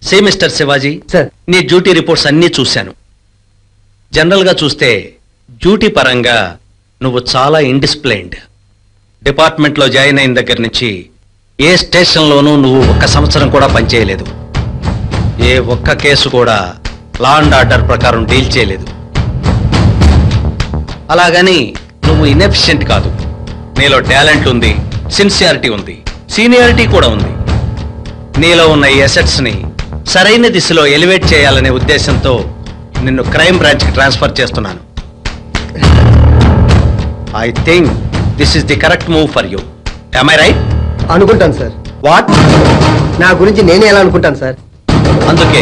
Say mister Shivaji sir. నీ duty reports అన్నీ చూశాను. జనరల్ గా చూస్తే డ్యూటీ పరంగా నువ్వు చాలా ఇండిసిప్లైన్డ్. డిపార్ట్మెంట్ లో జాయిన్ అయిన దగ్గర నుంచి ఏ స్టేషన్లోనూ నువ్వు 1 సంవత్సరం కూడా పనిచేయలేదు. ఏ ఒక్క కేసు కూడా లా అండ్ ఆర్డర్ ప్రకారం డీల్ చేయలేదు. అలాగని నువ్వు ఇన్ఎఫిషియెంట్ కాదు. నీలో టాలెంట్ ఉంది, సిన్సియారిటీ ఉంది, సీనియారిటీ కూడా ఉంది. నీలో ఉన్న ఈ అసెట్స్ ని సరైన దిశలో ఎలివేట్ చేయాలనే ఉద్దేశంతో నిన్ను క్రైమ్ బ్రాంచ్ కి ట్రాన్స్ఫర్ చేస్తున్నాను. I think this is the correct move for you. am I right? అనుకుంటాను సార్. వాట్? నా గురించి నేనే ఎలా అనుకుంటాను సార్? అందుకే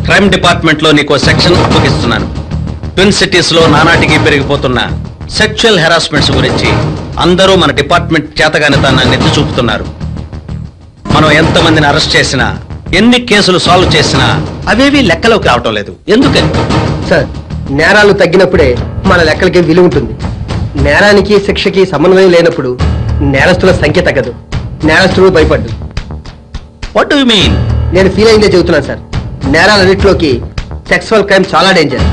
క్రైమ్ డిపార్ట్మెంట్ లో నీకు సెక్షన్ అప్పగిస్తున్నాను. ట్విన్ సిటీస్ లో నానాటికి పెరిగిపోతున్న సెక్షువల్ హెరాస్మెంట్స్ గురించి అందరూ మన డిపార్ట్మెంట్ చేతగానితనాన్ని ఎత్తి చూపుతున్నారు. మనం ఎంతమందిని అరెస్ట్ చేసినా, ఎన్ని కేసులు సాల్వ్ చేసినా అవేవి లెక్కలోకి రావటం లేదు. ఎందుకని? సార్, నేరాలు తగ్గినప్పుడే మన లెక్కలకి విలువ ఉంటుంది. నేరానికి శిక్షకి సమన్వయం లేనప్పుడు నేరస్తుల సంఖ్య తగ్గదు, నేరస్తులు భయపడ్డు. What do you mean? నేను ఫీల్ అయిందే చెబుతున్నాను సార్. నేరాలన్నింటిలోకి సెక్సువల్ క్రైమ్ చాలా డేంజర్.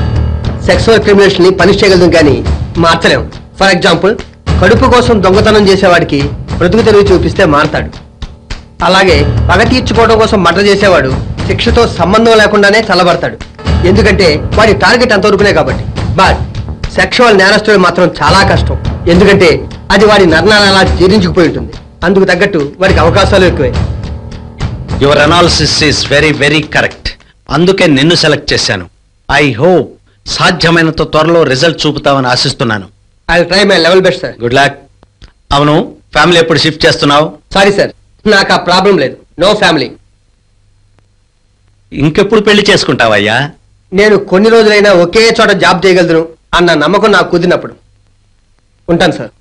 సెక్సువల్ క్రిమినల్స్ ని పనిష్ చేయగలం కానీ మార్చలేం. ఫర్ ఎగ్జాంపుల్, కడుపు కోసం దొంగతనం చేసేవాడికి బ్రతుకు తెరువు చూపిస్తే మారతాడు. అలాగే పగ తీర్చుకోవడం కోసం మర్డర్ చేసేవాడు శిక్షతో సంబంధం లేకుండానే చల్లబడతాడు. ఎందుకంటే వాడి టార్గెట్ అంతవరకునే కాబట్టి. బట్ సెక్షువల్ నేరస్తుడు మాత్రం చాలా కష్టం. ఎందుకంటే అది వాడి నర్నాలు అలా జీర్ణించుకుపోయి ఉంటుంది. అందుకు తగ్గట్టు వాడికి అవకాశాలు ఎక్కువే. Your analysis is very very correct. అందుకే నిన్ను సెలెక్ట్ చేశాను. ఐ హోప్ సాధ్యమైనంత త్వరలో రిజల్ట్ చూపుతామని ఆశిస్తున్నాను. I will try my level best sir. Good luck. అవును, ఫ్యామిలీ ఎప్పుడు షిఫ్ట్ చేస్తున్నావు? సారీ సార్, నాకు ఆ ప్రాబ్లం లేదు. No family. ఇంకెప్పుడు పెళ్లి చేసుకుంటావయ్యా? నేను కొన్ని రోజులైనా ఒకే చోట జాబ్ చేయగలను అన్న నమ్మకం నాకు కుదిరినప్పుడు. ఉంటాను సార్.